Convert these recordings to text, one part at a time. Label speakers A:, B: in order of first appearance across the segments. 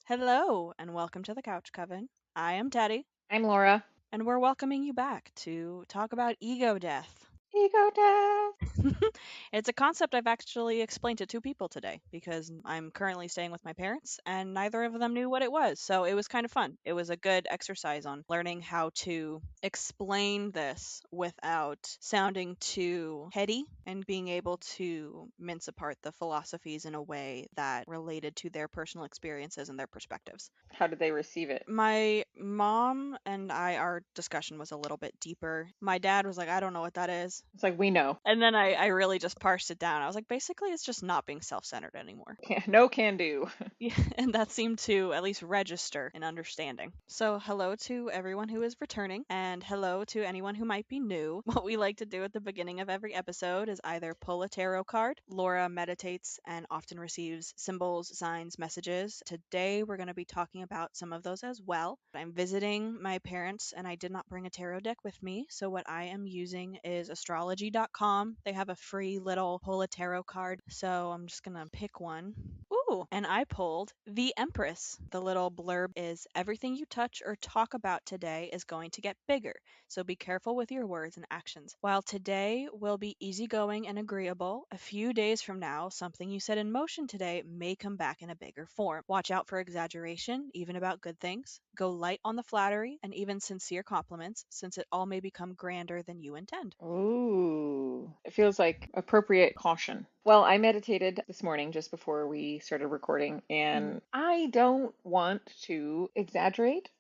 A: Hello, and welcome to the Couch Coven. I am Teddy,
B: I'm Laura.
A: and we're welcoming you back to talk about ego death.
B: Ego death.
A: It's a concept I've actually explained to two people today because I'm currently staying with my parents and neither of them knew what it was. So it was kind of fun. It was a good exercise on learning how to explain this without sounding too heady and being able to mince apart the philosophies in a way that related to their personal experiences and their perspectives.
B: How did they receive it?
A: My mom and our discussion was a little bit deeper. My dad was like, I don't know what that is.
B: It's like we know.
A: And then I really just parsed it down. I was like, basically, it's just not being self centered anymore.
B: No can do.
A: Yeah, and that seemed to at least register in understanding. So, hello to everyone who is returning, and hello to anyone who might be new. What we like to do at the beginning of every episode is either pull a tarot card. Laura meditates and often receives symbols, signs, messages. Today, we're going to be talking about some of those as well. I'm visiting my parents, and I did not bring a tarot deck with me, so what I am using is astrology.com. They have a free little pull a tarot card, so I'm just going to pick one. Ooh, and I pulled the Empress. The little blurb is everything you touch or talk about today is going to get bigger, so be careful with your words and actions. While today will be easygoing and agreeable, a few days from now, something you set in motion today may come back in a bigger form. Watch out for exaggeration, even about good things. Go light on the flattery and even sincere compliments, since it all may become grander than you intend.
B: Ooh, it feels like appropriate caution. Well, I meditated this morning just before we started recording,
A: Mhm.
B: and I don't want to exaggerate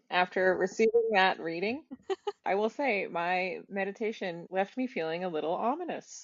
B: after receiving that reading. I will say my meditation left me feeling a little ominous.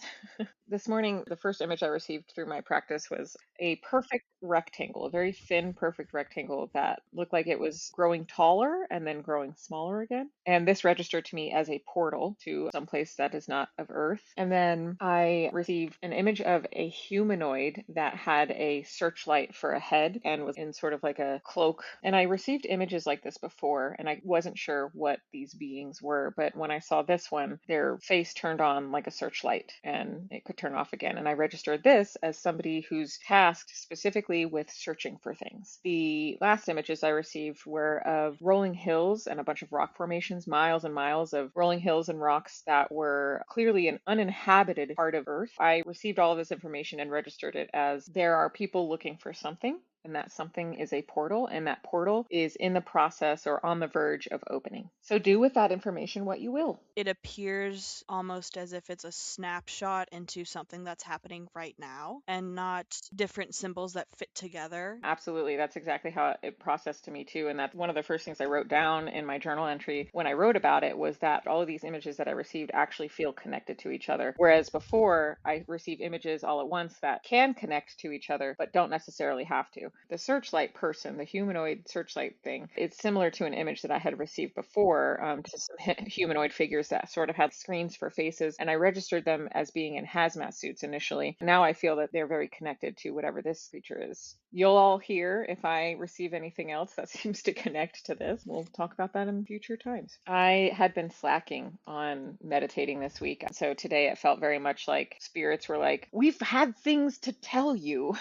B: This morning, the first image I received through my practice was a perfect rectangle, a very thin, perfect rectangle that looked like it was growing taller and then growing smaller again. And this registered to me as a portal to some place that is not of Earth. And then I received an image of a humanoid that had a searchlight for a head and was in sort of like a cloak. And I received images like this before, and I wasn't sure what these beings were. But when I saw this one, their face turned on like a searchlight and it could turn off again. And I registered this as somebody who's tasked specifically with searching for things. The last images I received were of rolling hills and a bunch of rock formations, miles and miles of rolling hills and rocks that were clearly an uninhabited part of Earth. I received all of this information and registered it as there are people looking for something, and that something is a portal, and that portal is in the process or on the verge of opening. So do with that information what you will.
A: It appears almost as if it's a snapshot into something that's happening right now and not different symbols that fit together.
B: Absolutely. That's exactly how it processed to me too. And that's one of the first things I wrote down in my journal entry when I wrote about it was that all of these images that I received actually feel connected to each other. Whereas before I received images all at once that can connect to each other, but don't necessarily have to. The searchlight person, the humanoid searchlight thing, it's similar to an image that I had received before to some humanoid figures that sort of had screens for faces. And I registered them as being in hazmat suits initially. Now I feel that they're very connected to whatever this creature is. You'll all hear if I receive anything else that seems to connect to this. We'll talk about that in future times. I had been slacking on meditating this week. So today it felt very much like spirits were like, we've had things to tell you.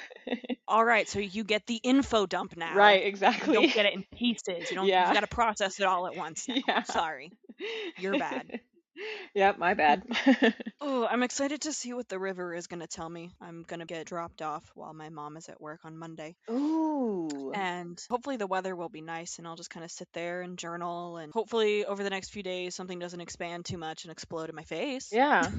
A: All right, so you get the info dump now.
B: Right,
A: You don't
B: exactly.
A: get it in pieces. You
B: Yeah.
A: got to process it all at once now.
B: Yeah.
A: Sorry. You're bad.
B: Yep, my bad.
A: Oh, I'm excited to see what the river is going to tell me. I'm going to get dropped off while my mom is at work on Monday.
B: Ooh.
A: And hopefully the weather will be nice and I'll just kind of sit there and journal. And hopefully over the next few days, something doesn't expand too much and explode in my face.
B: Yeah.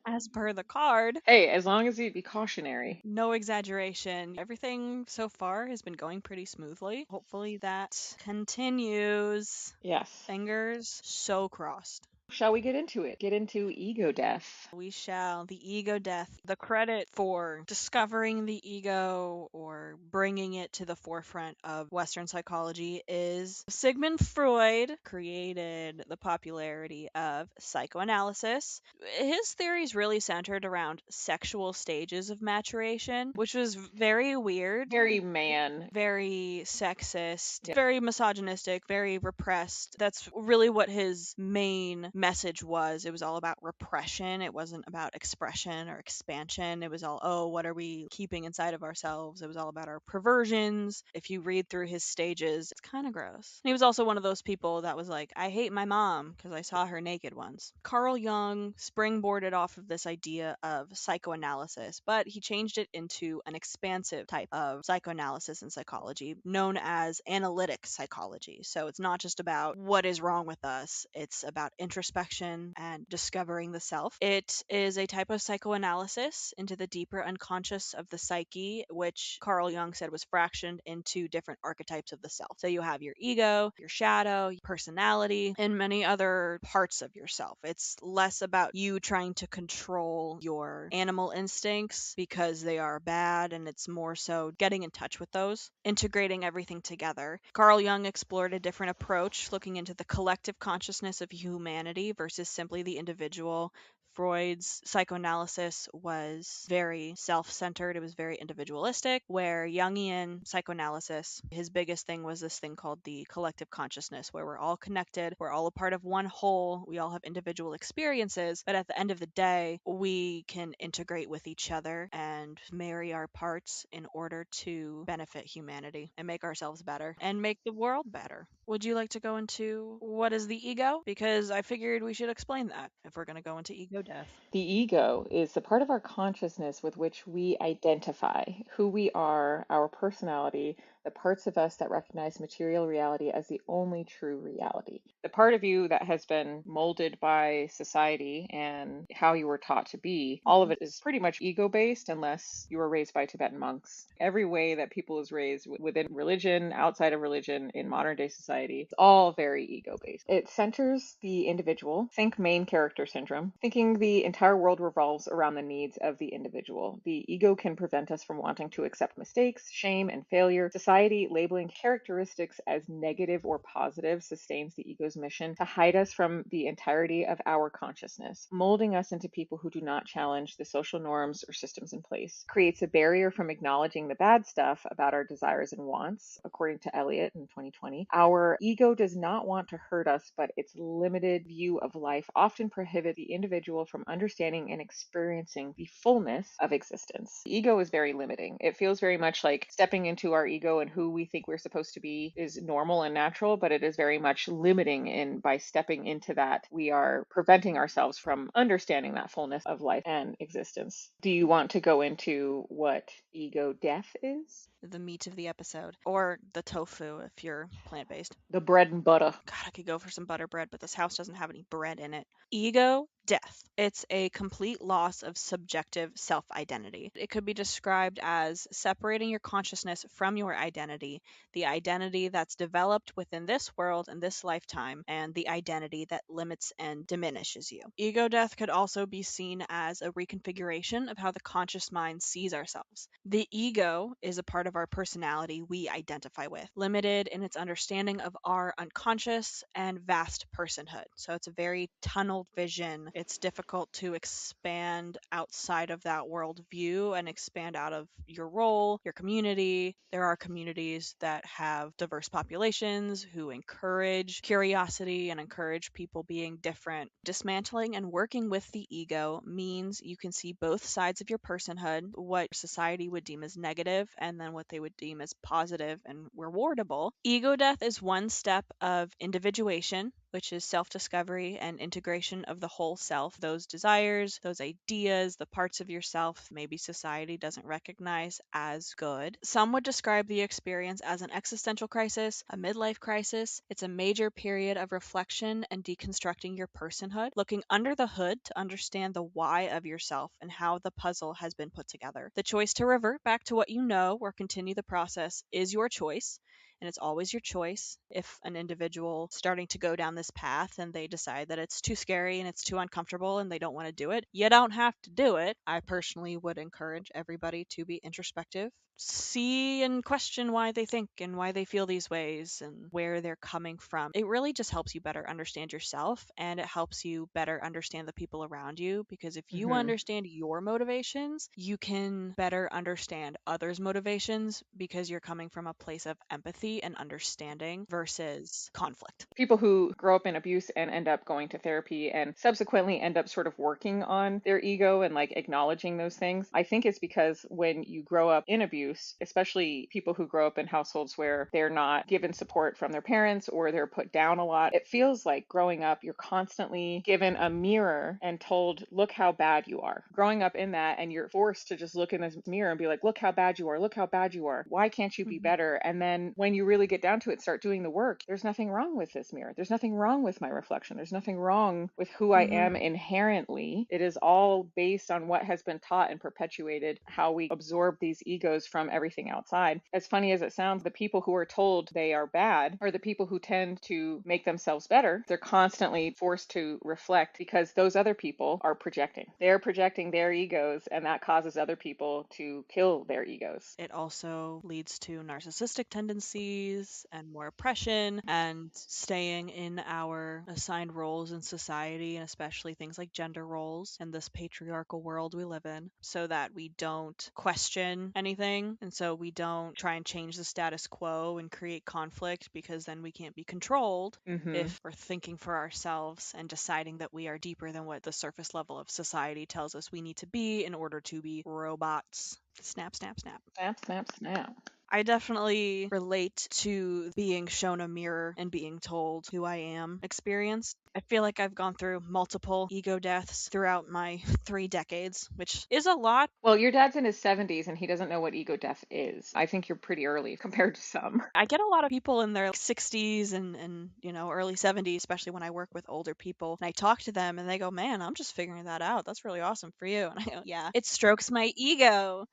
A: As per the card.
B: Hey, as long as you be cautionary.
A: No exaggeration. Everything so far has been going pretty smoothly. Hopefully that continues.
B: Yes.
A: Fingers so crossed.
B: Shall we get into it? Get into ego death.
A: We shall. The ego death. The credit for discovering the ego or bringing it to the forefront of Western psychology is Sigmund Freud created the popularity of psychoanalysis. His theories really centered around sexual stages of maturation, which was very weird.
B: Very man.
A: Very sexist,
B: Yeah.
A: very misogynistic, very repressed. That's really what his main message was it was all about repression. It wasn't about expression or expansion. It was all, oh, what are we keeping inside of ourselves? It was all about our perversions. If you read through his stages, it's kind of gross. And he was also one of those people that was like, I hate my mom because I saw her naked once. Carl Jung springboarded off of this idea of psychoanalysis, but he changed it into an expansive type of psychoanalysis and psychology known as analytic psychology. So it's not just about what is wrong with us, it's about introspection and discovering the self. It is a type of psychoanalysis into the deeper unconscious of the psyche, which Carl Jung said was fractioned into different archetypes of the self. So you have your ego, your shadow, your personality, and many other parts of yourself. It's less about you trying to control your animal instincts because they are bad, and it's more so getting in touch with those, integrating everything together. Carl Jung explored a different approach, looking into the collective consciousness of humanity versus simply the individual. Freud's psychoanalysis was very self centered, it was very individualistic, where Jungian psychoanalysis, his biggest thing was this thing called the collective consciousness, where we're all connected, we're all a part of one whole, we all have individual experiences, but at the end of the day, we can integrate with each other and marry our parts in order to benefit humanity and make ourselves better and make the world better. Would you like to go into what is the ego? Because I figured we should explain that if we're going to go into ego death.
B: The ego is the part of our consciousness with which we identify who we are, our personality, the parts of us that recognize material reality as the only true reality. The part of you that has been molded by society and how you were taught to be, all of it is pretty much ego based unless you were raised by Tibetan monks. Every way that people is raised within religion, outside of religion, in modern day society, it's all very ego based. It centers the individual. Think main character syndrome, thinking the entire world revolves around the needs of the individual. The ego can prevent us from wanting to accept mistakes, shame, and failure. Society labeling characteristics as negative or positive sustains the ego's mission to hide us from the entirety of our consciousness, molding us into people who do not challenge the social norms or systems in place. Creates a barrier from acknowledging the bad stuff about our desires and wants, according to Eliot in 2020. Our ego does not want to hurt us, but its limited view of life often prohibits the individual from understanding and experiencing the fullness of existence. The ego is very limiting. It feels very much like stepping into our ego and who we think we're supposed to be is normal and natural, but it is very much limiting, and by stepping into that, we are preventing ourselves from understanding that fullness of life and existence. Do you want to go into what ego death is?
A: The meat of the episode, or the tofu if you're plant based.
B: The bread and butter.
A: God, I could go for some butter bread, but this house doesn't have any bread in it. Ego death. It's a complete loss of subjective self identity. It could be described as separating your consciousness from your identity, the identity that's developed within this world and this lifetime, and the identity that limits and diminishes you. Ego death could also be seen as a reconfiguration of how the conscious mind sees ourselves. The ego is a part of our personality we identify with, limited in its understanding of our unconscious and vast personhood. So it's a very tunneled vision. It's difficult to expand outside of that worldview and expand out of your role, your community. There are communities that have diverse populations who encourage curiosity and encourage people being different. Dismantling and working with the ego means you can see both sides of your personhood, what society would deem as negative and then what they would deem as positive and rewardable. Ego death is one step of individuation, which is self-discovery and integration of the whole self, those desires, those ideas, the parts of yourself maybe society doesn't recognize as good. Some would describe the experience as an existential crisis, a midlife crisis. It's a major period of reflection and deconstructing your personhood, looking under the hood to understand the why of yourself and how the puzzle has been put together. The choice to revert back to what you know or continue the process is your choice. And it's always your choice. If an individual starting to go down this path and they decide that it's too scary and it's too uncomfortable and they don't want to do it, you don't have to do it. I personally would encourage everybody to be introspective, see and question why they think and why they feel these ways and where they're coming from. It really just helps you better understand yourself, and it helps you better understand the people around you, because if you
B: Hmm.
A: understand your motivations, you can better understand others' motivations because you're coming from a place of empathy and understanding versus conflict.
B: People who grow up in abuse and end up going to therapy and subsequently end up sort of working on their ego and like acknowledging those things, I think it's because when you grow up in abuse, especially people who grow up in households where they're not given support from their parents or they're put down a lot, it feels like growing up, you're constantly given a mirror and told, look how bad you are. Growing up in that, and you're forced to just look in this mirror and be like, look how bad you are. Look how bad you are. Why can't you be
A: Mhm.
B: better? And then when you really get down to it, start doing the work. There's nothing wrong with this mirror. There's nothing wrong with my reflection. There's nothing wrong with who I
A: Mhm.
B: am inherently. It is all based on what has been taught and perpetuated, how we absorb these egos from everything outside. As funny as it sounds, the people who are told they are bad are the people who tend to make themselves better. They're constantly forced to reflect because those other people are projecting. They're projecting their egos, and that causes other people to kill their egos.
A: It also leads to narcissistic tendencies and more oppression and staying in our assigned roles in society, and especially things like gender roles in this patriarchal world we live in, so that we don't question anything. And so we don't try and change the status quo and create conflict, because then we can't be controlled
B: Hmm.
A: if we're thinking for ourselves and deciding that we are deeper than what the surface level of society tells us we need to be in order to be robots. Snap, snap, snap.
B: Snap, snap, snap.
A: I definitely relate to being shown a mirror and being told who I am experience. I feel like I've gone through multiple ego deaths throughout my 3 decades, which is a lot.
B: Well, your dad's in his 70s and he doesn't know what ego death is. I think you're pretty early compared to some.
A: I get a lot of people in their 60s and early 70s, especially when I work with older people, and I talk to them and they go, "Man, I'm just figuring that out. That's really awesome for you." And I go, "Yeah, it strokes my ego."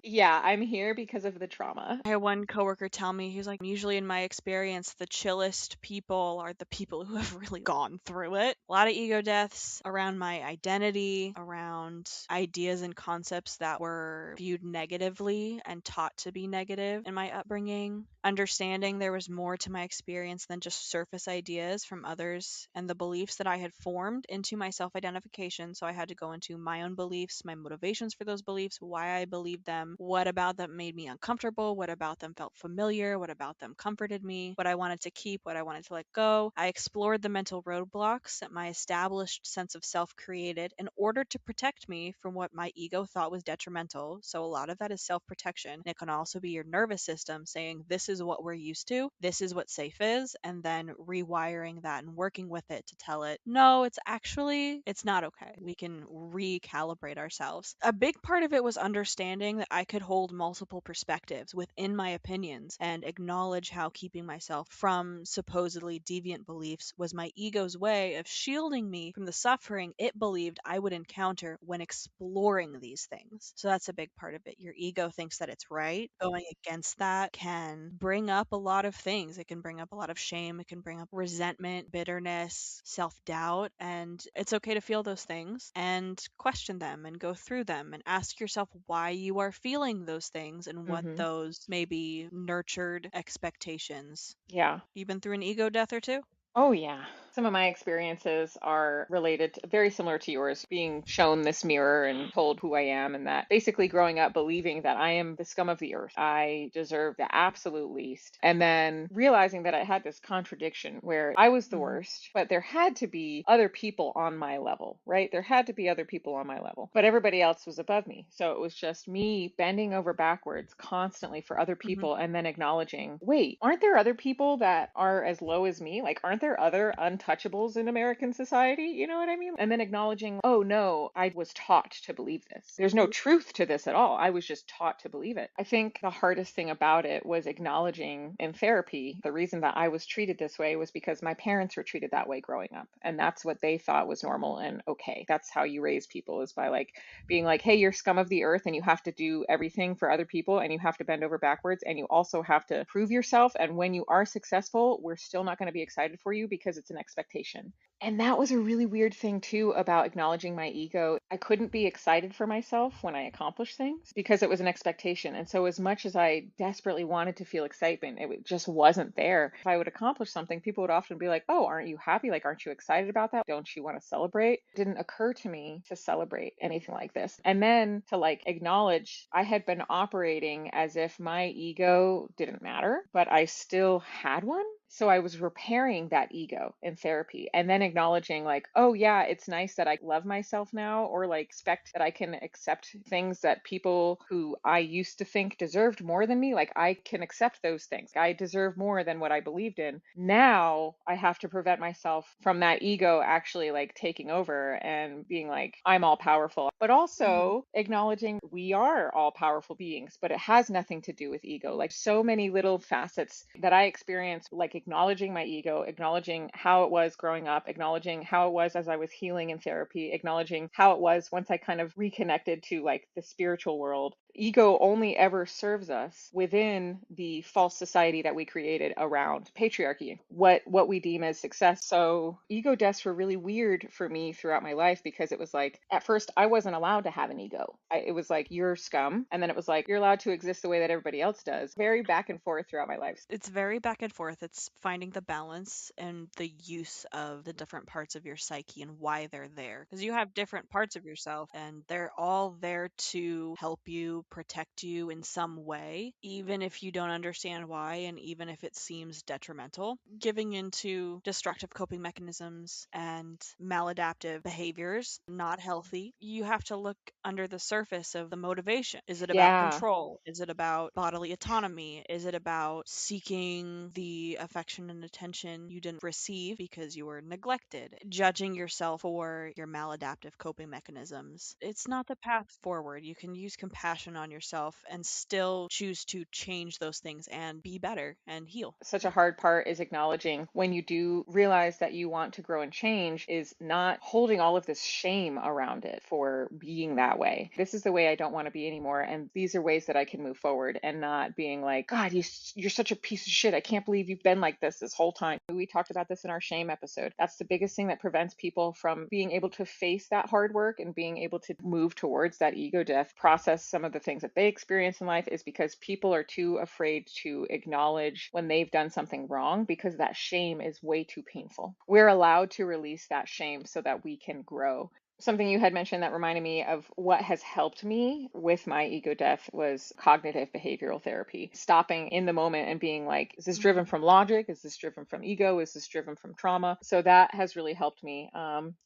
B: Yeah, I'm here because of the trauma.
A: I had one coworker tell me, he's like, usually in my experience, the chillest people are the people who have really gone through it. A lot of ego deaths around my identity, around ideas and concepts that were viewed negatively and taught to be negative in my upbringing. Understanding there was more to my experience than just surface ideas from others and the beliefs that I had formed into my self identification. So I had to go into my own beliefs, my motivations for those beliefs, why I believed them, what about them made me uncomfortable, what about them felt familiar, what about them comforted me, what I wanted to keep, what I wanted to let go. I explored the mental roadblocks that my established sense of self created in order to protect me from what my ego thought was detrimental. So a lot of that is self protection. And it can also be your nervous system saying, this is what we're used to, this is what safe is, and then rewiring that and working with it to tell it, no, it's not okay. We can recalibrate ourselves. A big part of it was understanding that I could hold multiple perspectives within my opinions and acknowledge how keeping myself from supposedly deviant beliefs was my ego's way of shielding me from the suffering it believed I would encounter when exploring these things. So that's a big part of it. Your ego thinks that it's right. Going against that can bring up a lot of things. It can bring up a lot of shame. It can bring up resentment, bitterness, self doubt. And it's okay to feel those things and question them and go through them and ask yourself why you are feeling those things and what
B: Hmm.
A: those maybe nurtured expectations.
B: Yeah.
A: You been through an ego death or two?
B: Oh, yeah. Some of my experiences are related, very similar to yours, being shown this mirror and told who I am, and that basically growing up believing that I am the scum of the earth. I deserve the absolute least. And then realizing that I had this contradiction where I was the
A: Mhm.
B: worst, but there had to be other people on my level, right? There had to be other people on my level, but everybody else was above me. So it was just me bending over backwards constantly for other
A: Mhm.
B: people and then acknowledging, wait, aren't there other people that are as low as me? Like, aren't there other untouchables in American society? You know what I mean? And then acknowledging, oh no, I was taught to believe this. There's no truth to this at all. I was just taught to believe it. I think the hardest thing about it was acknowledging in therapy the reason that I was treated this way was because my parents were treated that way growing up. And that's what they thought was normal and okay. That's how you raise people, is by like being like, hey, you're scum of the earth and you have to do everything for other people and you have to bend over backwards and you also have to prove yourself. And when you are successful, we're still not going to be excited for you because it's an expectation. And that was a really weird thing too about acknowledging my ego. I couldn't be excited for myself when I accomplished things because it was an expectation. And so as much as I desperately wanted to feel excitement, just wasn't there. If I would accomplish something, people would often be like, "Oh, aren't you happy? Like, aren't you excited about that? Don't you want to celebrate?" It didn't occur to me to celebrate anything like this. And then to like acknowledge I had been operating as if my ego didn't matter, but I still had one. So I was repairing that ego in therapy and then acknowledging, like, oh, yeah, it's nice that I love myself now, or like expect that I can accept things that people who I used to think deserved more than me, like I can accept those things. I deserve more than what I believed in. Now I have to prevent myself from that ego actually like taking over and being like, I'm all powerful, but
A: Hmm.
B: also acknowledging we are all powerful beings, but it has nothing to do with ego. Like so many little facets that I experience, like acknowledging my ego, acknowledging how it was growing up, acknowledging how it was as I was healing in therapy, acknowledging how it was once I kind of reconnected to like the spiritual world. Ego only ever serves us within the false society that we created around patriarchy, what we deem as success. So ego deaths were really weird for me throughout my life because it was like at first I wasn't allowed to have an ego. It was like you're scum, and then it was like you're allowed to exist the way that everybody else does. Very back and forth throughout my life.
A: It's very back and forth. It's finding the balance and the use of the different parts of your psyche and why they're there. Because you have different parts of yourself, and they're all there to help you, protect you in some way, even if you don't understand why, and even if it seems detrimental. Giving into destructive coping mechanisms and maladaptive behaviors, not healthy. You have to look under the surface of the motivation. Is it about
B: Yeah.
A: control? Is it about bodily autonomy? Is it about seeking the affection and attention you didn't receive because you were neglected? Judging yourself for your maladaptive coping mechanisms. It's not the path forward. You can use compassion on yourself and still choose to change those things and be better and heal.
B: Such a hard part is acknowledging when you do realize that you want to grow and change is not holding all of this shame around it for being that way. This is the way I don't want to be anymore. And these are ways that I can move forward, and not being like, God, you're such a piece of shit. I can't believe you've been like this whole time. We talked about this in our shame episode. That's the biggest thing that prevents people from being able to face that hard work and being able to move towards that ego death, process some of the things that they experience in life, is because people are too afraid to acknowledge when they've done something wrong because that shame is way too painful. We're allowed to release that shame so that we can grow. Something you had mentioned that reminded me of what has helped me with my ego death was cognitive behavioral therapy. Stopping in the moment and being like, is this driven
A: Mhm.
B: from logic? Is this driven from ego? Is this driven from trauma? So that has really helped me.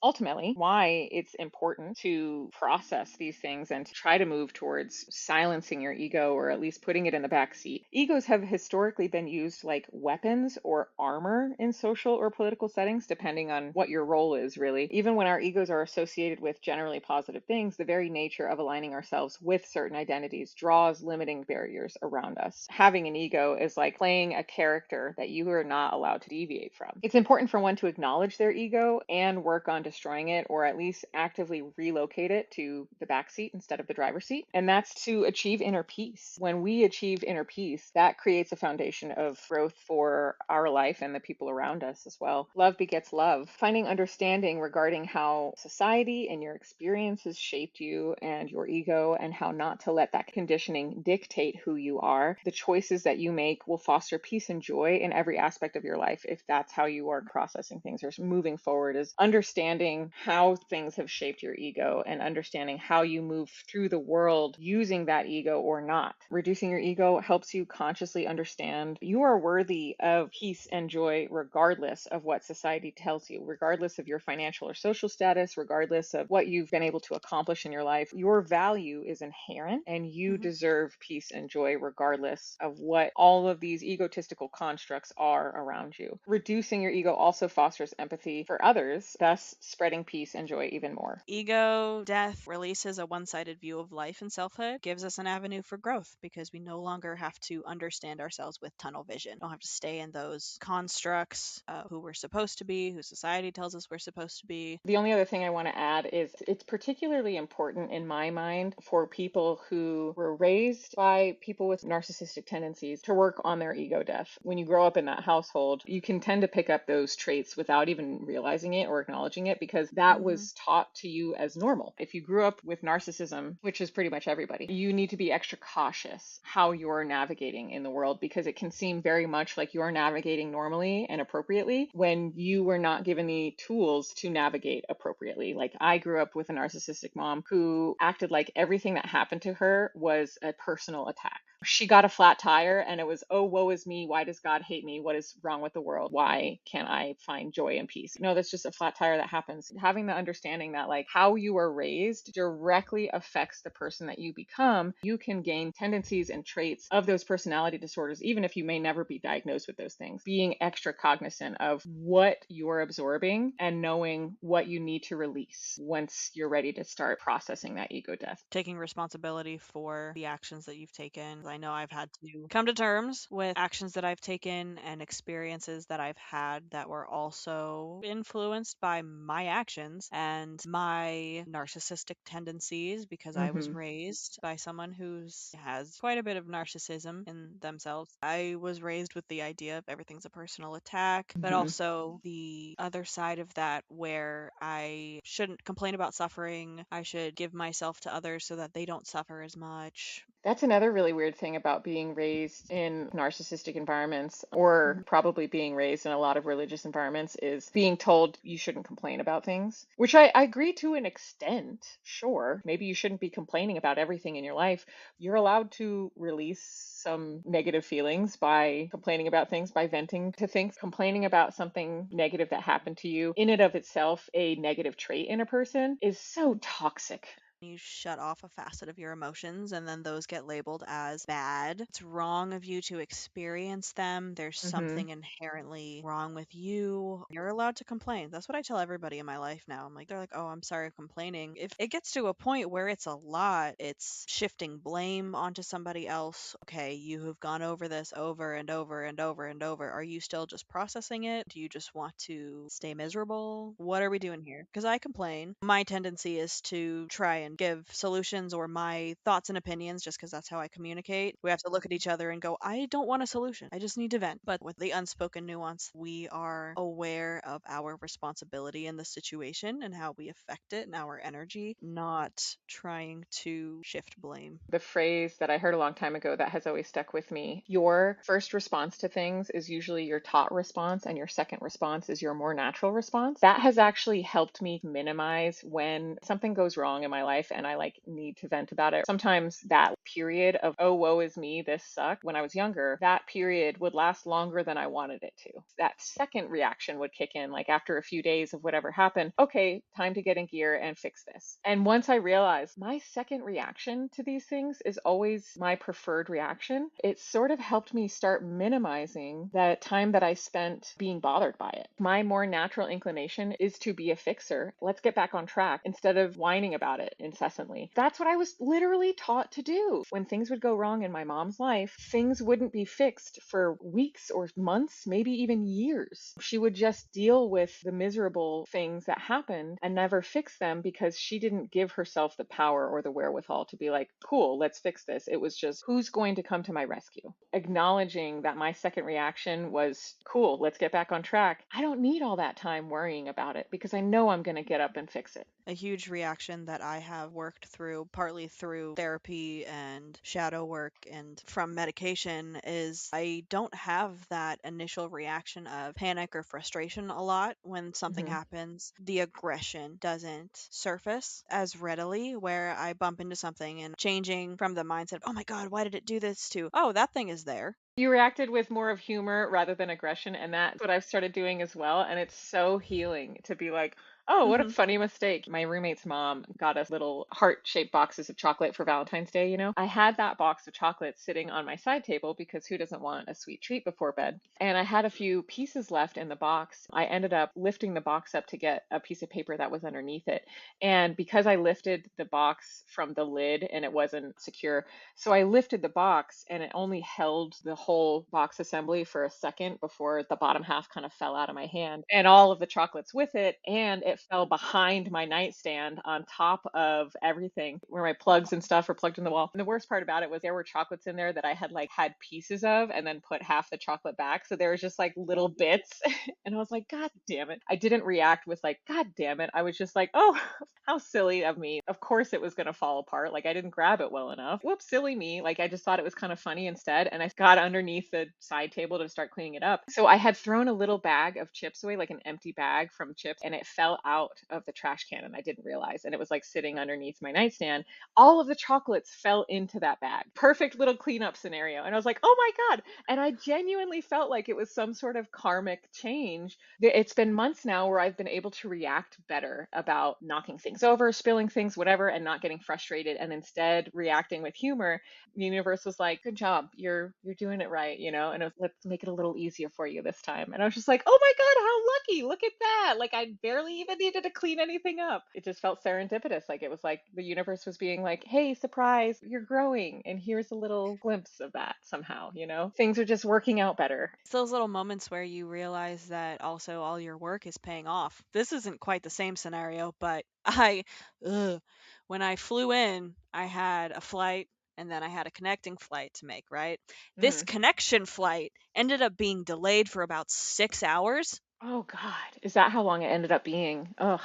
B: Ultimately, why it's important to process these things and to try to move towards silencing your ego, or at least putting it in the back seat. Egos have historically been used like weapons or armor in social or political settings, depending on what your role is, really. Even when our egos are associated with generally positive things, the very nature of aligning ourselves with certain identities draws limiting barriers around us. Having an ego is like playing a character that you are not allowed to deviate from. It's important for one to acknowledge their ego and work on destroying it, or at least actively relocate it to the back seat instead of the driver's seat. And that's to achieve inner peace. When we achieve inner peace, that creates a foundation of growth for our life and the people around us as well. Love begets love. Finding understanding regarding how society and your experiences shaped you and your ego, and how not to let that conditioning dictate who you are. The choices that you make will foster peace and joy in every aspect of your life if that's how you are processing things or moving forward, is understanding how things have shaped your ego and understanding how you move through the world using that ego or not. Reducing your ego helps you consciously understand you are worthy of peace and joy regardless of what society tells you, regardless of your financial or social status, regardless of what you've been able to accomplish in your life. Your value is inherent, and you
A: Mhm.
B: deserve peace and joy regardless of what all of these egotistical constructs are around you. Reducing your ego also fosters empathy for others, thus spreading peace and joy even more.
A: Ego death releases a one sided view of life and selfhood, gives us an avenue for growth because we no longer have to understand ourselves with tunnel vision. We don't have to stay in those constructs of who we're supposed to be, who society tells us we're supposed to be.
B: The only other thing I want to add is it's particularly important in my mind for people who were raised by people with narcissistic tendencies to work on their ego death. When you grow up in that household, you can tend to pick up those traits without even realizing it or acknowledging it because that
A: Mm-hmm.
B: was taught to you as normal. If you grew up with narcissism, which is pretty much everybody, you need to be extra cautious how you're navigating in the world because it can seem very much like you're navigating normally and appropriately when you were not given the tools to navigate appropriately. Like I grew up with a narcissistic mom who acted like everything that happened to her was a personal attack. She got a flat tire and it was, oh, woe is me. Why does God hate me? What is wrong with the world? Why can't I find joy and peace? No, that's just a flat tire that happens. Having the understanding that like how you are raised directly affects the person that you become, you can gain tendencies and traits of those personality disorders, even if you may never be diagnosed with those things. Being extra cognizant of what you're absorbing and knowing what you need to release once you're ready to start processing that ego death.
A: Taking responsibility for the actions that you've taken. I know I've had to come to terms with actions that I've taken and experiences that I've had that were also influenced by my actions and my narcissistic tendencies because I was
B: Mm-hmm.
A: raised by someone who's has quite a bit of narcissism in themselves. I was raised with the idea of everything's a personal attack, but
B: Mm-hmm.
A: also the other side of that where I shouldn't complain about suffering. I should give myself to others so that they don't suffer as much.
B: That's another really weird thing about being raised in narcissistic environments, or
A: Mhm.
B: probably being raised in a lot of religious environments, is being told you shouldn't complain about things, which I agree to an extent. Sure, maybe you shouldn't be complaining about everything in your life. You're allowed to release some negative feelings by complaining about things, by venting to things. Complaining about something negative that happened to you, in and of itself, a negative trait in a person, is so toxic.
A: You shut off a facet of your emotions, and then those get labeled as bad. It's wrong of you to experience them. There's
B: Hmm.
A: something inherently wrong with you. You're allowed to complain. That's what I tell everybody in my life now. I'm like, they're like, oh, I'm sorry, I'm complaining. If it gets to a point where it's a lot, it's shifting blame onto somebody else. Okay, you have gone over this over and over and over and over. Are you still just processing it? Do you just want to stay miserable? What are we doing here? Because I complain. My tendency is to try and give solutions or my thoughts and opinions just because that's how I communicate. We have to look at each other and go, I don't want a solution. I just need to vent. But with the unspoken nuance, we are aware of our responsibility in the situation and how we affect it and our energy, not trying to shift blame.
B: The phrase that I heard a long time ago that has always stuck with me: your first response to things is usually your taught response, and your second response is your more natural response. That has actually helped me minimize when something goes wrong in my life and I like need to vent about it. Sometimes that period of, oh, woe is me, this sucked, when I was younger, that period would last longer than I wanted it to. That second reaction would kick in, like after a few days of whatever happened. Okay, time to get in gear and fix this. And once I realized my second reaction to these things is always my preferred reaction, it sort of helped me start minimizing the time that I spent being bothered by it. My more natural inclination is to be a fixer. Let's get back on track instead of whining about it incessantly. That's what I was literally taught to do. When things would go wrong in my mom's life, things wouldn't be fixed for weeks or months, maybe even years. She would just deal with the miserable things that happened and never fix them because she didn't give herself the power or the wherewithal to be like, cool, let's fix this. It was just, who's going to come to my rescue? Acknowledging that my second reaction was, cool, let's get back on track. I don't need all that time worrying about it because I know I'm going to get up and fix it.
A: A huge reaction that I have worked through, partly through therapy and shadow work and from medication, is I don't have that initial reaction of panic or frustration a lot when something
B: Hmm.
A: happens. The aggression doesn't surface as readily where I bump into something and changing from the mindset, oh my God, why did it do this, to, oh, that thing is there.
B: You reacted with more of humor rather than aggression, and that's what I've started doing as well. And it's so healing to be like, oh, what a
A: Hmm.
B: funny mistake. My roommate's mom got us little heart-shaped boxes of chocolate for Valentine's Day, you know? I had that box of chocolate sitting on my side table because who doesn't want a sweet treat before bed? And I had a few pieces left in the box. I ended up lifting the box up to get a piece of paper that was underneath it. And because I lifted the box from the lid and it wasn't secure, so I lifted the box and it only held the whole box assembly for a second before the bottom half kind of fell out of my hand and all of the chocolates with it. And it chocolate fell behind my nightstand on top of everything where my plugs and stuff were plugged in the wall. And the worst part about it was there were chocolates in there that I had like had pieces of and then put half the chocolate back. So there was just like little bits. And I was like, God damn it. I didn't react with like, God damn it. I was just like, oh, how silly of me. Of course it was going to fall apart. Like I didn't grab it well enough. Whoops, silly me. Like I just thought it was kind of funny instead. And I got underneath the side table to start cleaning it up. So I had thrown a little bag of chips away, like an empty bag from chips, and it fell out of the trash can and I didn't realize. And it was like sitting underneath my nightstand. All of the chocolates fell into that bag. Perfect little cleanup scenario. And I was like, oh my God. And I genuinely felt like it was some sort of karmic change. It's been months now where I've been able to react better about knocking things over, spilling things, whatever, and not getting frustrated and instead reacting with humor. The universe was like, good job, you're doing it right, you know. And it was, let's make it a little easier for you this time. And I was just like, oh my God, how lucky, look at that. Like I barely even needed to clean anything up. It just felt serendipitous. Like it was like the universe was being like, hey, surprise, you're growing and here's a little glimpse of that somehow, you know. Things are just working out better.
A: It's those little moments where you realize that also all your work is paying off. This isn't quite the same scenario, but ugh, when I flew in, I had a flight and then I had a connecting flight to make, right? This
B: Mm.
A: connection flight ended up being delayed for about 6 hours.
B: Oh God, is that how long it ended up being? Ugh.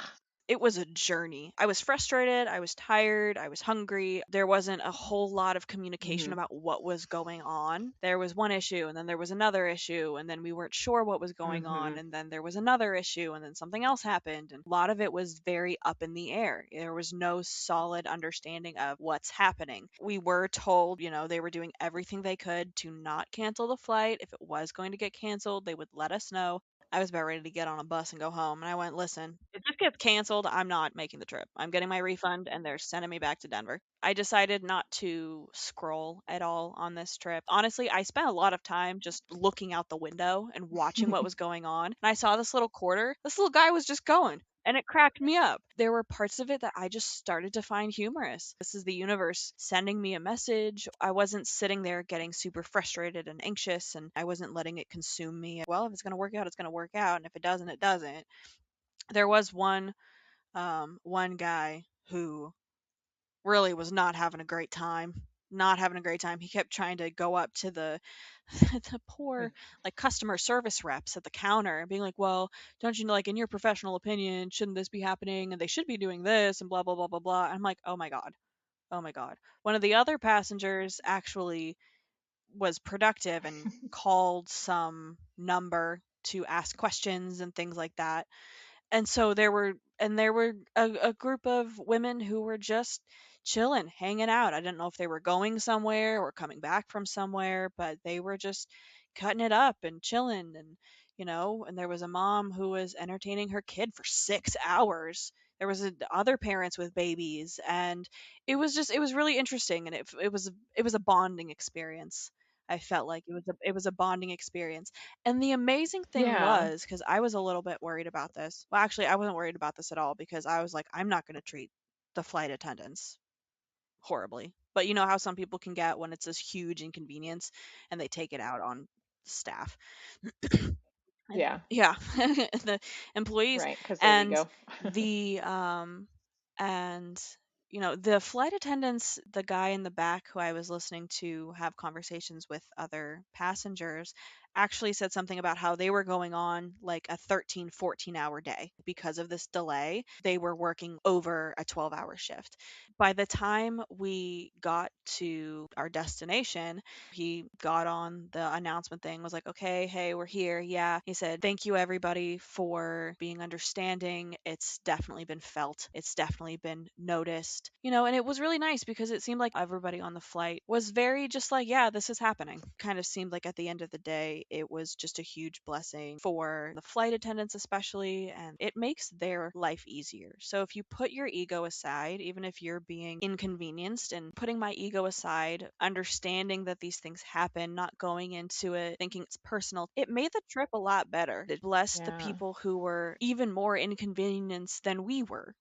A: It was a journey. I was frustrated, I was tired, I was hungry. There wasn't a whole lot of communication
B: Mm-hmm.
A: about what was going on. There was one issue, and then there was another issue, and then we weren't sure what was going on,
B: Mm-hmm.
A: and then there was another issue, and then something else happened. And a lot of it was very up in the air. There was no solid understanding of what's happening. We were told, they were doing everything they could to not cancel the flight. If it was going to get canceled, they would let us know. I was about ready to get on a bus and go home. And I went, listen, if this gets canceled, I'm not making the trip. I'm getting my refund and they're sending me back to Denver. I decided not to scroll at all on this trip. Honestly, I spent a lot of time just looking out the window and watching what was going on. And I saw this little quarter. This little guy was just going. And it cracked me up. There were parts of it that I just started to find humorous. This is the universe sending me a message. I wasn't sitting there getting super frustrated and anxious, and I wasn't letting it consume me. Well, if it's going to work out, it's going to work out. And if it doesn't, it doesn't. There was one guy who really was not having a great time. Not having a great time. He kept trying to go up to the the poor like customer service reps at the counter and being like, "Well, don't you know, like in your professional opinion, shouldn't this be happening? And they should be doing this and blah blah blah blah blah." I'm like, "Oh my god, oh my god." One of the other passengers actually was productive and called some number to ask questions and things like that. And so there were a group of women who were just chilling, hanging out. I didn't know if they were going somewhere or coming back from somewhere, but they were just cutting it up and chilling. And there was a mom who was entertaining her kid for 6 hours. There was other parents with babies, and it was really interesting, and it was a bonding experience. I felt like it was a bonding experience. And the amazing thing
B: Yeah.
A: was, because I was a little bit worried about this. Well, actually, I wasn't worried about this at all because I was like, I'm not going to treat the flight attendants horribly. But you know how some people can get when it's this huge inconvenience and they take it out on staff. And
B: Yeah.
A: yeah, the employees
B: Right. Because their
A: and
B: ego.
A: the and the flight attendants, the guy in the back who I was listening to have conversations with other passengers, actually said something about how they were going on like a 13-14 hour day because of this delay. They were working over a 12-hour shift. By the time we got to our destination, he got on the announcement thing, was like, okay, hey, we're here. Yeah. He said, thank you everybody for being understanding. It's definitely been felt. It's definitely been noticed. And it was really nice because it seemed like everybody on the flight was very just like, yeah, this is happening. Kind of seemed like at the end of the day, it was just a huge blessing for the flight attendants, especially, and it makes their life easier. So if you put your ego aside, even if you're being inconvenienced, and putting my ego aside, understanding that these things happen, not going into it thinking it's personal, it made the trip a lot better. It blessed the
B: Yeah.
A: people who were even more inconvenienced than we were.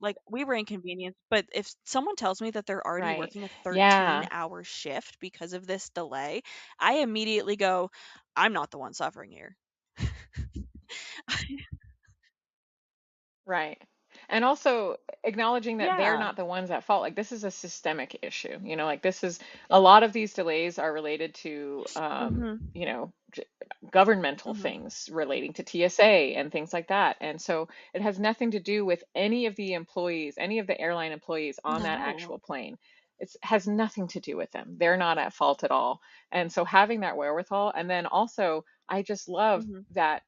A: Like we were inconvenienced, but if someone tells me that they're already
B: Right.
A: working a
B: Yeah.
A: 13-hour shift because of this delay, I immediately go, I'm not the one suffering here.
B: Right. And also acknowledging that they're
A: Yeah.
B: not the ones at fault. Like this is a systemic issue. Like this is a lot of these delays are related to,
A: Mhm.
B: governmental
A: Mhm.
B: things relating to TSA and things like that. And so it has nothing to do with any of the employees, any of the airline employees on that
A: No.
B: actual plane. It has nothing to do with them. They're not at fault at all. And so having that wherewithal, and then also, I just love
A: Mhm.
B: that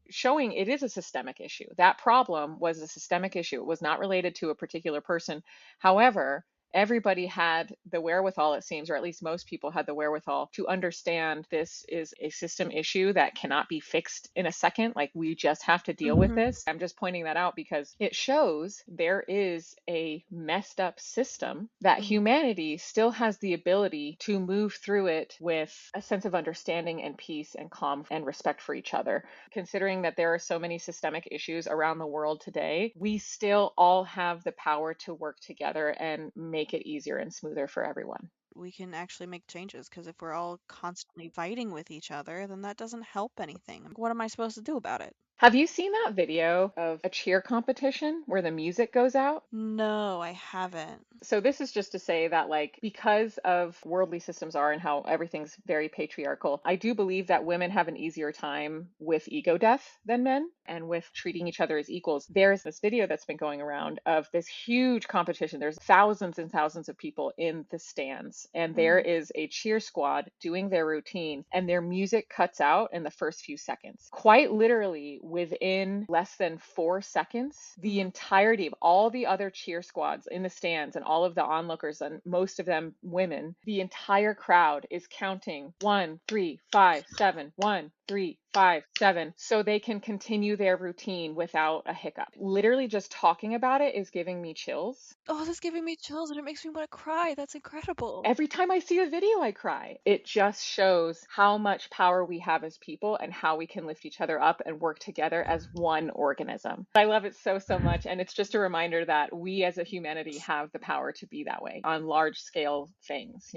B: showing it is a systemic issue. That problem was a systemic issue. It was not related to a particular person. However, everybody had the wherewithal, it seems, or at least most people had the wherewithal to understand this is a system issue that cannot be fixed in a second. Like we just have to deal with
A: Mhm.
B: this. I'm just pointing that out because it shows there is a messed up system that
A: Mhm.
B: humanity still has the ability to move through it with a sense of understanding and peace and calm and respect for each other. Considering that there are so many systemic issues around the world today, we still all have the power to work together and make it easier and smoother for everyone.
A: We can actually make changes because if we're all constantly fighting with each other, then that doesn't help anything. What am I supposed to do about it?
B: Have you seen that video of a cheer competition where the music goes out?
A: No, I haven't.
B: So this is just to say that like because of worldly systems are and how everything's very patriarchal, I do believe that women have an easier time with ego death than men and with treating each other as equals. There's this video that's been going around of this huge competition. There's thousands and thousands of people in the stands and there
A: Mhm.
B: is a cheer squad doing their routine and their music cuts out in the first few seconds. Quite literally within less than 4 seconds, the
A: Mhm.
B: entirety of all the other cheer squads in the stands and all of the onlookers, and most of them women, the entire crowd is counting 1, 3, 5, 7, 1, 3, 5, 7, so they can continue their routine without a hiccup. Literally just talking about it is giving me chills.
A: Oh, that's giving me chills and it makes me want to cry. That's incredible.
B: Every time I see a video, I cry. It just shows how much power we have as people and how we can lift each other up and work together as one organism. I love it so, so much. And it's just a reminder that we as a humanity have the power to be that way on large scale things.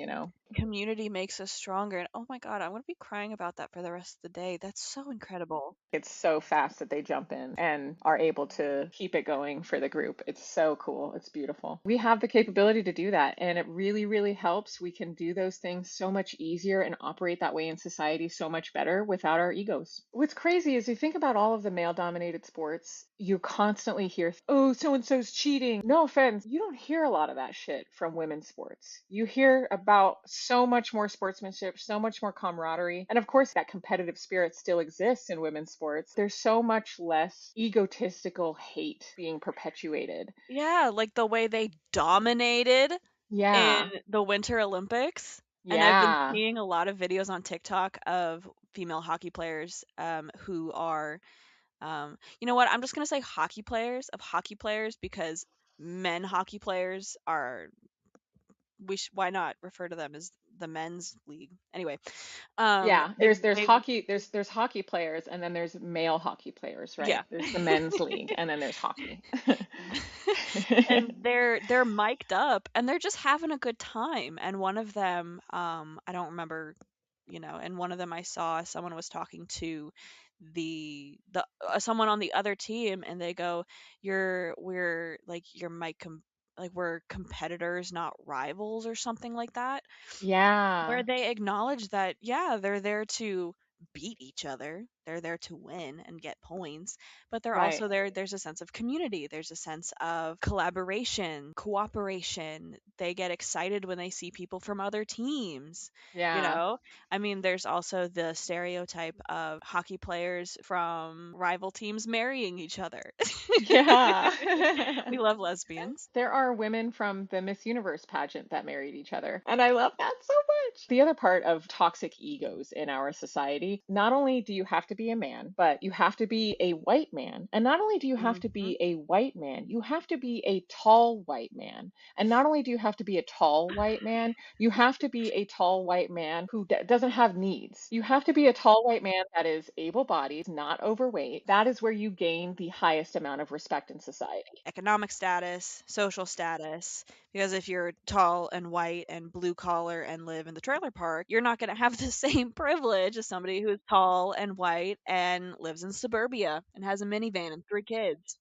A: Community makes us stronger. And oh my God, I'm going to be crying about that for the rest of the day. That's so incredible.
B: It's so fast that they jump in and are able to keep it going for the group. It's so cool. It's beautiful. We have the capability to do that, and it really, really helps. We can do those things so much easier and operate that way in society so much better without our egos. What's crazy is you think about all of the male dominated sports, you constantly hear, oh, so and so's cheating. No offense, you don't hear a lot of that shit from women's sports. You hear about so much more sportsmanship, so much more camaraderie. And of course, that competitive spirit still exists in women's sports. There's so much less egotistical hate being perpetuated.
A: Yeah, like the way they dominated in
B: Yeah.
A: the Winter Olympics. And I've been
B: Yeah.
A: seeing a lot of videos on TikTok of female hockey players who are, you know what? I'm just going to say hockey players because men hockey players are, why not refer to them as the men's league? Anyway,
B: Yeah,
A: they,
B: there's
A: they,
B: hockey, there's hockey players and then there's male hockey players, right?
A: yeah.
B: There's the men's league and then there's hockey.
A: And they're mic'd up and they're just having a good time, and one of them, I don't remember, and one of them I saw someone was talking to the someone on the other team, and they go, we're like you're like we're competitors, not rivals, or something like that, where
B: Yeah,
A: they acknowledge that, yeah, they're there to beat each other. They're there to win and get points, but they're
B: right.
A: also there. There's a sense of community. There's a sense of collaboration, cooperation. They get excited when they see people from other teams. You
B: Yeah.
A: know, I mean, there's also the stereotype of hockey players from rival teams marrying each other.
B: Yeah.
A: We love lesbians.
B: There are women from the Miss Universe pageant that married each other. And I love that so much. The other part of toxic egos in our society, not only do you have to be a man, but you have to be a white man. And not only do you have to
A: Hmm.
B: be a white man, you have to be a tall white man. And not only do you have to be a tall white man, you have to be a tall white man who doesn't have needs. You have to be a tall white man that is able bodied, not overweight. That is where you gain the highest amount of respect in society.
A: Economic status, social status, because if you're tall and white and blue collar and live in the trailer park, you're not going to have the same privilege as somebody who's tall and white and lives in suburbia and has a minivan and three kids.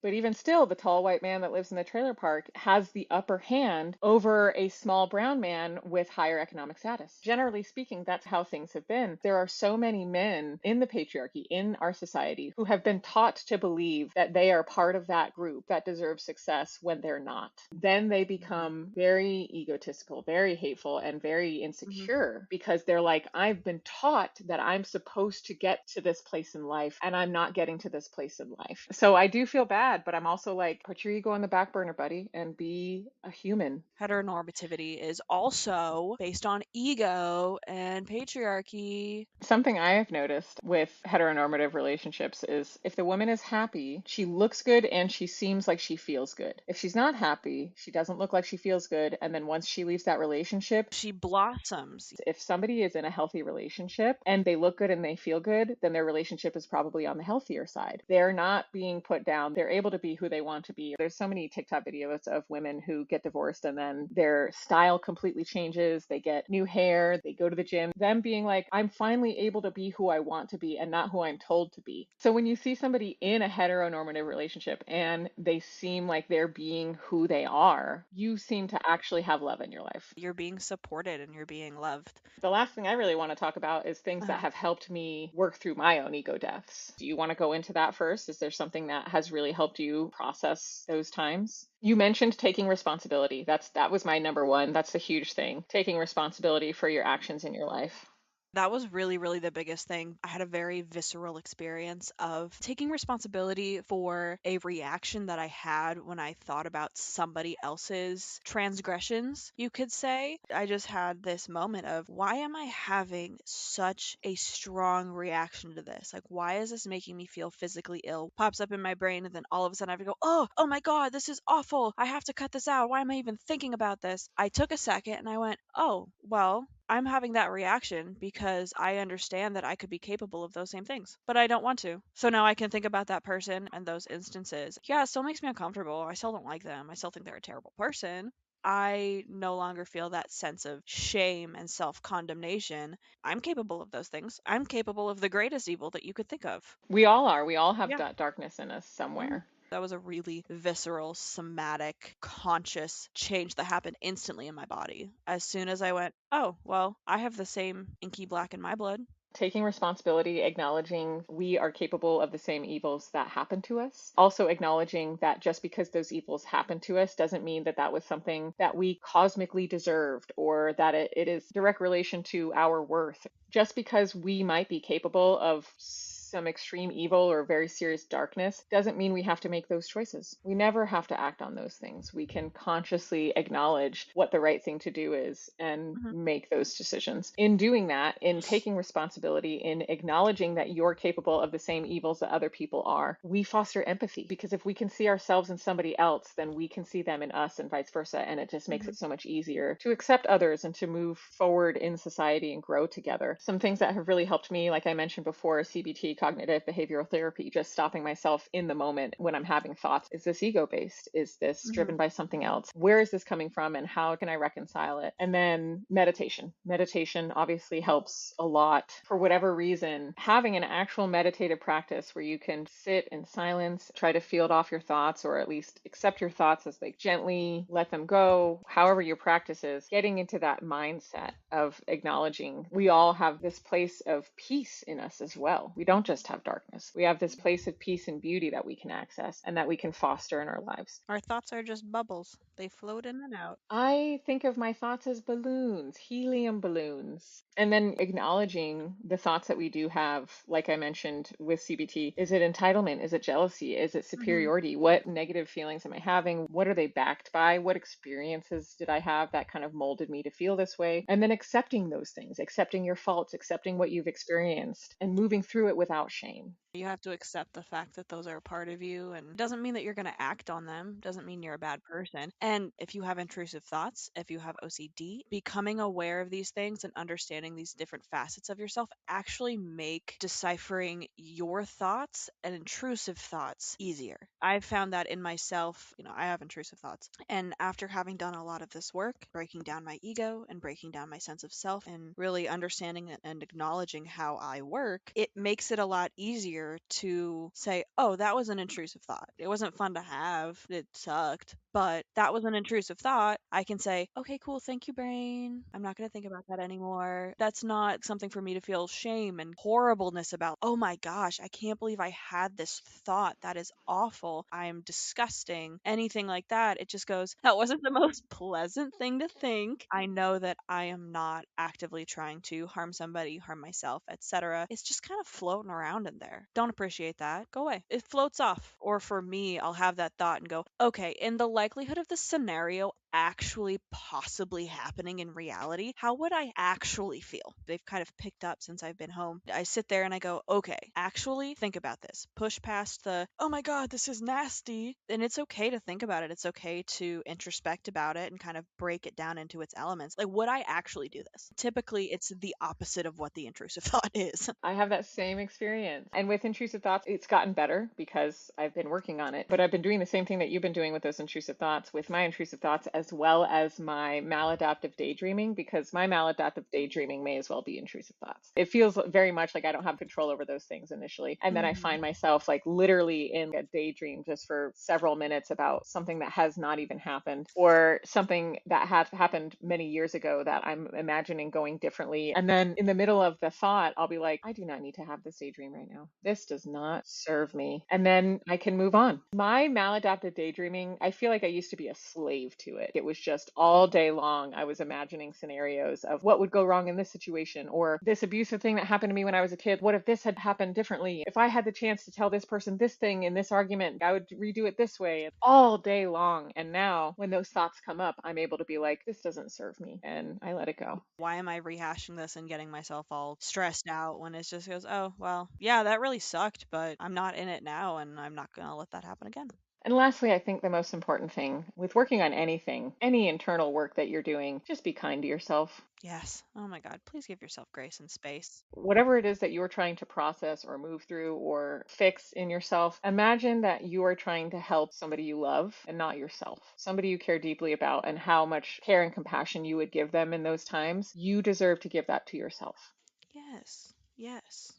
B: But even still, the tall white man that lives in the trailer park has the upper hand over a small brown man with higher economic status. Generally speaking, that's how things have been. There are so many men in the patriarchy, in our society, who have been taught to believe that they are part of that group that deserves success when they're not. Then they become very egotistical, very hateful, and very
A: Hmm.
B: insecure because they're like, I've been taught that I'm supposed to get to this place in life and I'm not getting to this place in life. So I do feel bad, but I'm also like, put your ego on the back burner, buddy, and be a human.
A: Heteronormativity is also based on ego and patriarchy.
B: Something I have noticed with heteronormative relationships is if the woman is happy, she looks good and she seems like she feels good. If she's not happy, she doesn't look like she feels good. And then once she leaves that relationship,
A: She blossoms.
B: if somebody is in a healthy relationship and they look good and they feel good, then their relationship is probably on the healthier side. They're not being put down. They're able to be who they want to be. There's so many TikTok videos of women who get divorced and then their style completely changes. They get new hair, they go to the gym, them being like, I'm finally able to be who I want to be and not who I'm told to be. So when you see somebody in a heteronormative relationship and they seem like they're being who they are, you seem to actually have love in your life.
A: You're being supported and you're being loved.
B: The last thing I really want to talk about is things that
A: Uh-huh.
B: have helped me work through my own ego deaths. Do you want to go into that first? Is there something that has really helped you process those times? You mentioned taking responsibility. That was my number one. That's a huge thing. Taking responsibility for your actions in your life.
A: That was really, really the biggest thing. I had a very visceral experience of taking responsibility for a reaction that I had when I thought about somebody else's transgressions, you could say. I just had this moment of, why am I having such a strong reaction to this? Like, why is this making me feel physically ill? Pops up in my brain, and then all of a sudden I have to go, oh my God, this is awful. I have to cut this out. Why am I even thinking about this? I took a second and I went, oh, well, I'm having that reaction because I understand that I could be capable of those same things, but I don't want to. So now I can think about that person and those instances. Yeah, it still makes me uncomfortable. I still don't like them. I still think they're a terrible person. I no longer feel that sense of shame and self condemnation. I'm capable of those things. I'm capable of the greatest evil that you could think of.
B: We all are. We all have
A: Yeah.
B: that darkness in us somewhere.
A: That was a really visceral, somatic, conscious change that happened instantly in my body. As soon as I went, oh, well, I have the same inky black in my blood.
B: Taking responsibility, acknowledging we are capable of the same evils that happen to us. Also acknowledging that just because those evils happen to us doesn't mean that that was something that we cosmically deserved or that it is direct relation to our worth. Just because we might be capable of some extreme evil or very serious darkness doesn't mean we have to make those choices. We never have to act on those things. We can consciously acknowledge what the right thing to do is and
A: Mhm.
B: make those decisions. In doing that, in taking responsibility, in acknowledging that you're capable of the same evils that other people are, we foster empathy because if we can see ourselves in somebody else, then we can see them in us and vice versa. And it just makes
A: Mhm.
B: it so much easier to accept others and to move forward in society and grow together. Some things that have really helped me, like I mentioned before, CBT, cognitive behavioral therapy, just stopping myself in the moment when I'm having thoughts. Is this ego based? Is this driven
A: Mhm.
B: by something else? Where is this coming from and how can I reconcile it? And then meditation. Meditation obviously helps a lot. For whatever reason, having an actual meditative practice where you can sit in silence, try to field off your thoughts or at least accept your thoughts as they gently let them go, however your practice is, getting into that mindset of acknowledging we all have this place of peace in us as well. We don't just have darkness. We have this place of peace and beauty that we can access and that we can foster in our lives.
A: Our thoughts are just bubbles. They float in and out.
B: I think of my thoughts as balloons, helium balloons. And then acknowledging the thoughts that we do have, like I mentioned with CBT. Is it entitlement? Is it jealousy? Is it
A: Mhm.
B: superiority? What negative feelings am I having? What are they backed by? What experiences did I have that kind of molded me to feel this way? And then accepting those things, accepting your faults, accepting what you've experienced, and moving through it without shame.
A: You have to accept the fact that those are a part of you, and it doesn't mean that you're going to act on them, doesn't mean you're a bad person. And if you have intrusive thoughts, if you have OCD, becoming aware of these things and understanding these different facets of yourself actually make deciphering your thoughts and intrusive thoughts easier. I've found that in myself. I have intrusive thoughts. And after having done a lot of this work, breaking down my ego and breaking down my sense of self and really understanding and acknowledging how I work, it makes it a lot easier easier to say, oh, that was an intrusive thought. It wasn't fun to have. It sucked, but that was an intrusive thought. I can say, okay, cool. Thank you, brain. I'm not going to think about that anymore. That's not something for me to feel shame and horribleness about. Oh my gosh, I can't believe I had this thought. That is awful. I'm disgusting. Anything like that. It just goes, that wasn't the most pleasant thing to think. I know that I am not actively trying to harm somebody, harm myself, etc. It's just kind of floating around in there. Don't appreciate that. Go away. It floats off. Or for me, I'll have that thought and go, okay, in the likelihood of the scenario actually possibly happening in reality, how would I actually feel? They've kind of picked up since I've been home. I sit there and I go, okay, actually think about this. Push past the, oh my God, this is nasty. And it's okay to think about it. It's okay to introspect about it and kind of break it down into its elements. Like, would I actually do this? Typically, it's the opposite of what the intrusive thought is.
B: I have that same experience. And with intrusive thoughts, it's gotten better because I've been working on it. But I've been doing the same thing that you've been doing with those intrusive thoughts, with my intrusive thoughts, as well as my maladaptive daydreaming, because my maladaptive daydreaming may as well be intrusive thoughts. It feels very much like I don't have control over those things initially. And then I
A: Mhm.
B: find myself like literally in a daydream just for several minutes about something that has not even happened, or something that had happened many years ago that I'm imagining going differently. And then in the middle of the thought, I'll be like, I do not need to have this daydream right now. This does not serve me. And then I can move on. My maladaptive daydreaming, I feel like I used to be a slave to it. It was just all day long. I was imagining scenarios of what would go wrong in this situation, or this abusive thing that happened to me when I was a kid. What if this had happened differently? If I had the chance to tell this person this thing in this argument, I would redo it this way all day long. And now when those thoughts come up, I'm able to be like, this doesn't serve me. And I let it go.
A: Why am I rehashing this and getting myself all stressed out when it just goes, oh, well, yeah, that really sucked, but I'm not in it now and I'm not going to let that happen again.
B: And lastly, I think the most important thing with working on anything, any internal work that you're doing, just be kind to yourself.
A: Yes. Oh my God. Please give yourself grace and space.
B: Whatever it is that you're trying to process or move through or fix in yourself, imagine that you are trying to help somebody you love and not yourself, somebody you care deeply about, and how much care and compassion you would give them in those times. You deserve to give that to yourself.
A: Yes. Yes.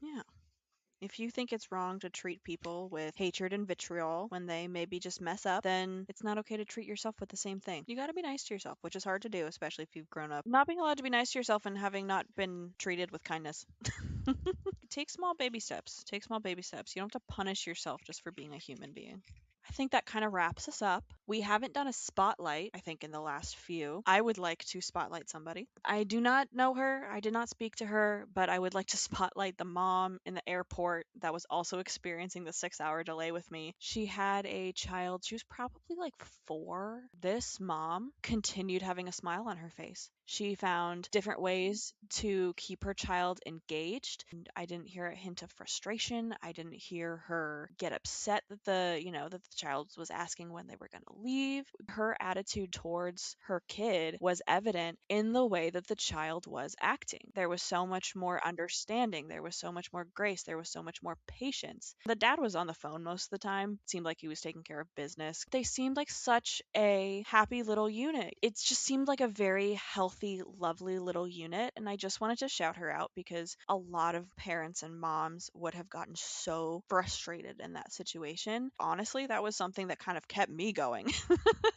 A: Yeah. If you think it's wrong to treat people with hatred and vitriol when they maybe just mess up, then it's not okay to treat yourself with the same thing. You got to be nice to yourself, which is hard to do, especially if you've grown up not being allowed to be nice to yourself and having not been treated with kindness. Take small baby steps. Take small baby steps. You don't have to punish yourself just for being a human being. I think that kind of wraps us up. We haven't done a spotlight, I think, in the last few. I would like to spotlight somebody. I do not know her. I did not speak to her, but I would like to spotlight the mom in the airport that was also experiencing the 6 hour delay with me. She had a child. She was probably like 4. This mom continued having a smile on her face. She found different ways to keep her child engaged. And I didn't hear a hint of frustration. I didn't hear her get upset that that the child was asking when they were going to leave. Her attitude towards her kid was evident in the way that the child was acting. There was so much more understanding. There was so much more grace. There was so much more patience. The dad was on the phone most of the time. It seemed like he was taking care of business. They seemed like such a happy little unit. It just seemed like a very healthy, lovely little unit. And I just wanted to shout her out because a lot of parents and moms would have gotten so frustrated in that situation. Honestly, that was something that kind of kept me going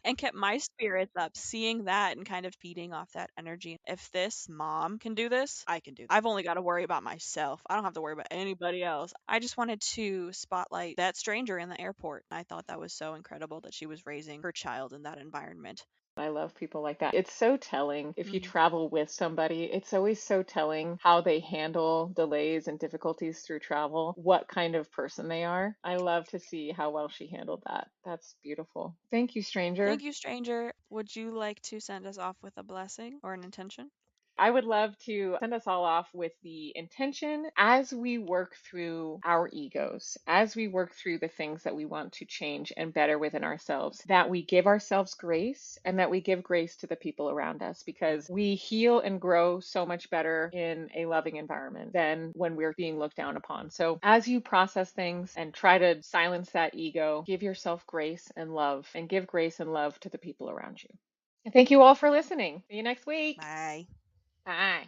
A: and kept my spirits up, seeing that and kind of feeding off that energy. If this mom can do this, I can do this. I've only got to worry about myself. I don't have to worry about anybody else. I just wanted to spotlight that stranger in the airport. I thought that was so incredible that she was raising her child in that environment.
B: I love people like that. It's so telling. If you
A: Mhm.
B: travel with somebody, it's always so telling how they handle delays and difficulties through travel, what kind of person they are. I love to see how well she handled that. That's beautiful. Thank you, stranger.
A: Thank you, stranger. Would you like to send us off with a blessing or an intention?
B: I would love to send us all off with the intention as we work through our egos, as we work through the things that we want to change and better within ourselves, that we give ourselves grace and that we give grace to the people around us, because we heal and grow so much better in a loving environment than when we're being looked down upon. So as you process things and try to silence that ego, give yourself grace and love, and give grace and love to the people around you. And thank you all for listening. See you next week.
A: Bye.
B: Bye.